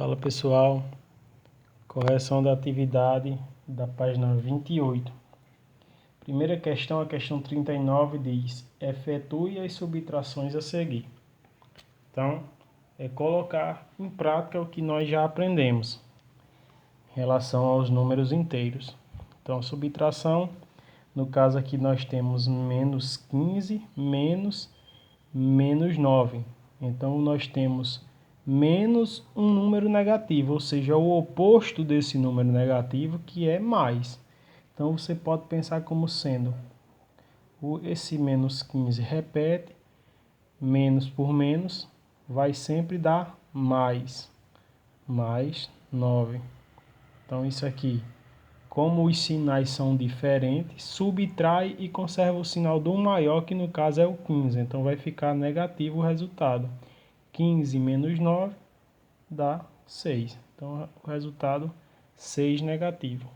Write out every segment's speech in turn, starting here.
Fala pessoal, correção da atividade da página 28. Primeira questão, a questão 39 diz: efetue as subtrações a seguir. Então, é colocar em prática o que nós já aprendemos em relação aos números inteiros. Então, subtração, no caso aqui nós temos menos 15 menos 9. Então, nós temos menos um número negativo, ou seja, o oposto desse número negativo, que é mais. Então, você pode pensar como sendo esse menos 15 repete, menos por menos vai sempre dar mais 9. Então, isso aqui, como os sinais são diferentes, subtrai e conserva o sinal do maior, que no caso é o 15. Então, vai ficar negativo o resultado. 15 menos 9 dá 6. Então, o resultado 6 negativo.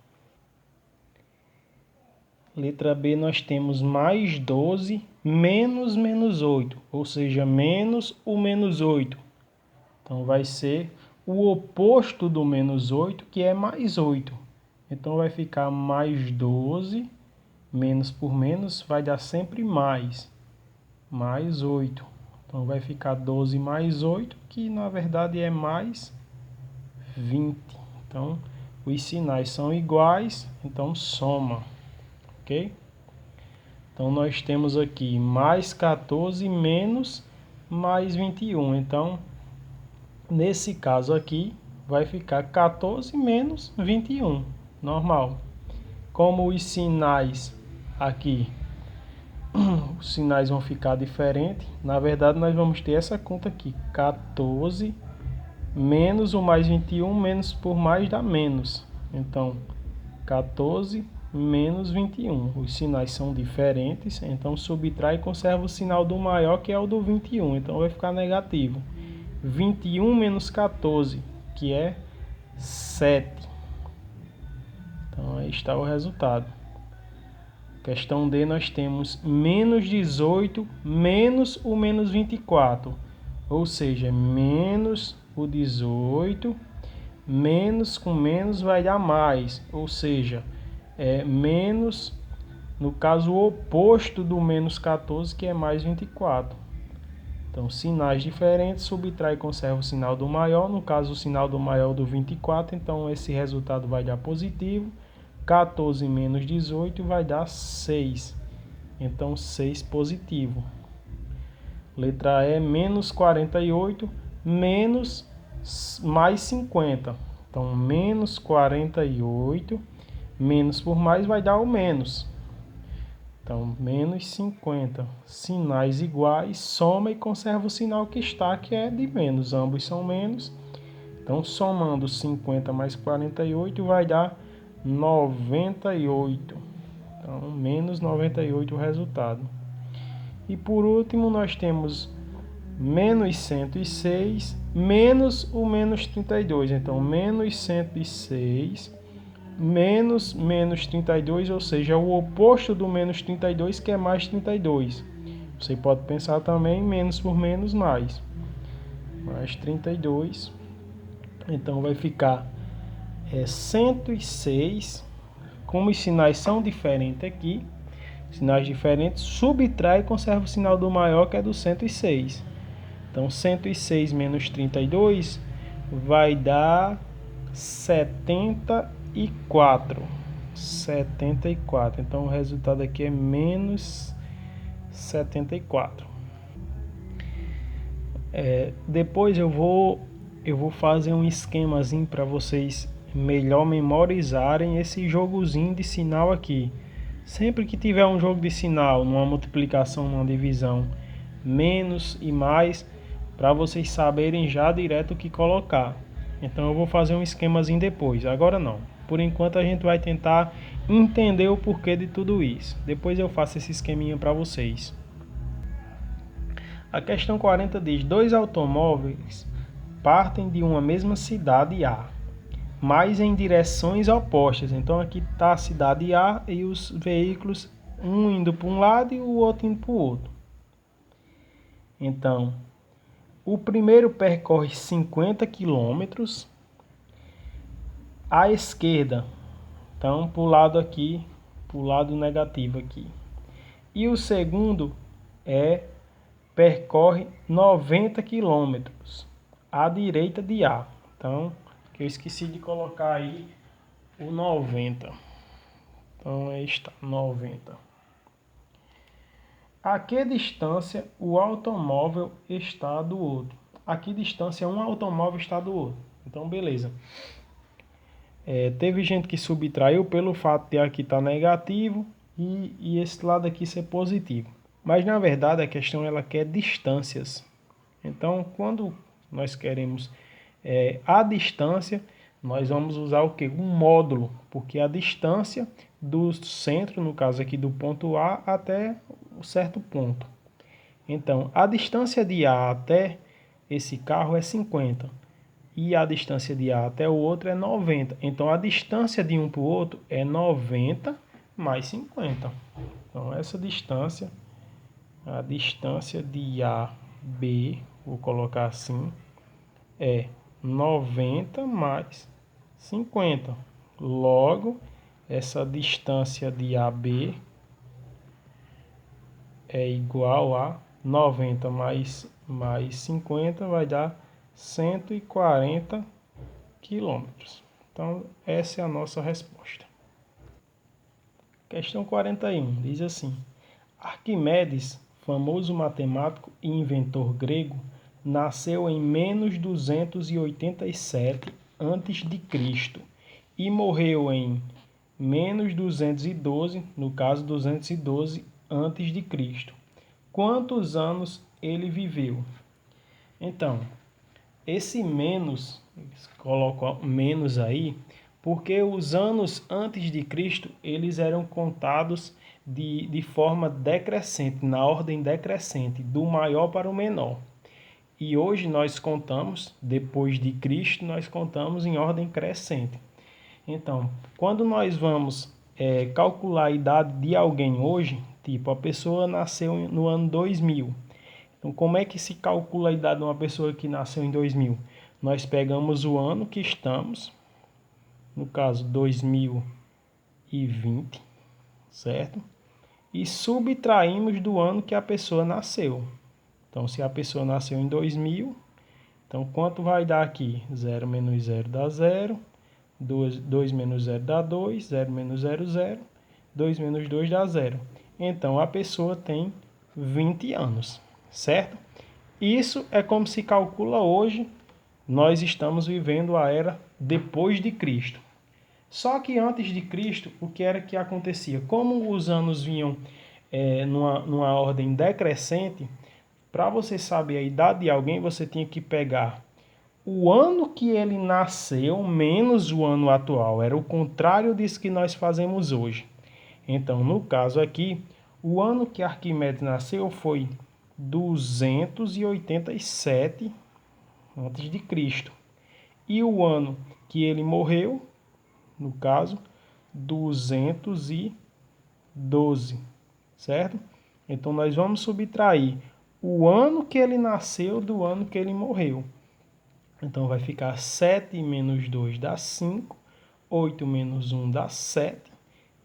Letra B, nós temos mais 12 menos 8, ou seja, menos o menos 8. Então, vai ser o oposto do menos 8, que é mais 8. Então, vai ficar mais 12, menos por menos vai dar sempre mais 8. Então, vai ficar 12 mais 8, que na verdade é mais 20. Então, os sinais são iguais, então soma, ok? Então, nós temos aqui mais 14 menos mais 21. Então, nesse caso aqui, vai ficar 14 menos 21, normal. Como os sinais aqui, os sinais vão ficar diferentes, na verdade nós vamos ter essa conta aqui, 14 menos o mais 21, menos por mais dá menos. Então, 14 menos 21. Os sinais são diferentes, então subtrai e conserva o sinal do maior, que é o do 21. Então, vai ficar negativo. 21 menos 14, que é 7. Então, aí está o resultado. Questão D, nós temos menos 18 menos o menos 24. Ou seja, menos o 18, menos com menos vai dar mais. Ou seja, menos, no caso, o oposto do menos 14, que é mais 24. Então, sinais diferentes, subtrai e conserva o sinal do maior. No caso, o sinal do maior do 24, então esse resultado vai dar positivo. 14 menos 18 vai dar 6. Então, 6 positivo. Letra E, menos 48 menos mais 50. Então, menos 48 menos por mais vai dar o menos. Então, menos 50. Sinais iguais, soma e conserva o sinal que está, que é de menos. Ambos são menos. Então, somando 50 mais 48 vai dar 98. Então, menos 98 o resultado. E por último, nós temos menos 106 menos o menos 32. Então, menos 106 menos 32, ou seja, o oposto do menos 32, que é mais 32. Você pode pensar também menos por menos mais 32. Então, vai ficar 106. Como os sinais são diferentes aqui, sinais diferentes, subtrai e conserva o sinal do maior, que é do 106. Então, 106 menos 32 vai dar 74. Então, o resultado aqui é menos 74. Depois eu vou fazer um esquemazinho para vocês melhor memorizarem esse jogozinho de sinal aqui. Sempre que tiver um jogo de sinal, numa multiplicação, numa divisão, menos e mais, para vocês saberem já direto o que colocar. Então eu vou fazer um esquemazinho depois, agora não. Por enquanto a gente vai tentar entender o porquê de tudo isso. Depois eu faço esse esqueminha para vocês. A questão 40 diz: dois automóveis partem de uma mesma cidade A, mas em direções opostas. Então aqui está a cidade A e os veículos, um indo para um lado e o outro indo para o outro. Então, o primeiro percorre 50 km à esquerda. Então, para o lado aqui, para o lado negativo aqui. E o segundo percorre 90 quilômetros à direita de A. Então, eu esqueci de colocar aí o 90. Então, aí está, 90. A que distância o automóvel está do outro? A que distância um automóvel está do outro? Então, beleza. Teve gente que subtraiu pelo fato de aqui estar negativo e esse lado aqui ser positivo. Mas, na verdade, a questão ela quer distâncias. Então, quando nós queremos a distância, nós vamos usar o quê? Um módulo, porque a distância do centro, no caso aqui do ponto A até um certo ponto. Então, a distância de A até esse carro é 50 e a distância de A até o outro é 90. Então, a distância de um para o outro é 90 mais 50. Então, essa distância, a distância de A, B, vou colocar assim, é 90 mais 50. Logo, essa distância de AB é igual a 90 mais 50 vai dar 140 quilômetros. Então, essa é a nossa resposta. Questão 41 diz assim: Arquimedes, famoso matemático e inventor grego, nasceu em menos 287 a.C. e morreu em menos 212, no caso 212 a.C. Quantos anos ele viveu? Então, esse menos, coloco menos aí, porque os anos antes de Cristo, eles eram contados de forma decrescente, na ordem decrescente, do maior para o menor. E hoje nós contamos, depois de Cristo, nós contamos em ordem crescente. Então, quando nós vamos calcular a idade de alguém hoje, tipo, a pessoa nasceu no ano 2000. Então, como é que se calcula a idade de uma pessoa que nasceu em 2000? Nós pegamos o ano que estamos, no caso 2020, certo? E subtraímos do ano que a pessoa nasceu. Então, se a pessoa nasceu em 2000, então quanto vai dar aqui? 0 menos 0 dá 0, 2 menos 0 dá 2, 0 menos 0, 0, 2 menos 2 dá 0. Então, a pessoa tem 20 anos, certo? Isso é como se calcula hoje. Nós estamos vivendo a era depois de Cristo. Só que antes de Cristo, o que era que acontecia? Como os anos vinham numa ordem decrescente, para você saber a idade de alguém, você tinha que pegar o ano que ele nasceu menos o ano atual. Era o contrário disso que nós fazemos hoje. Então, no caso aqui, o ano que Arquimedes nasceu foi 287 a.C. E o ano que ele morreu, no caso, 212, certo? Então, nós vamos subtrair o ano que ele nasceu do ano que ele morreu. Então, vai ficar 7 menos 2 dá 5, 8 menos 1 dá 7,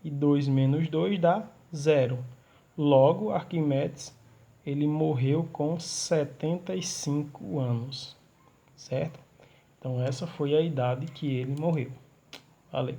e 2 menos 2 dá 0. Logo, Arquimedes, ele morreu com 75 anos, certo? Então, essa foi a idade que ele morreu. Valeu!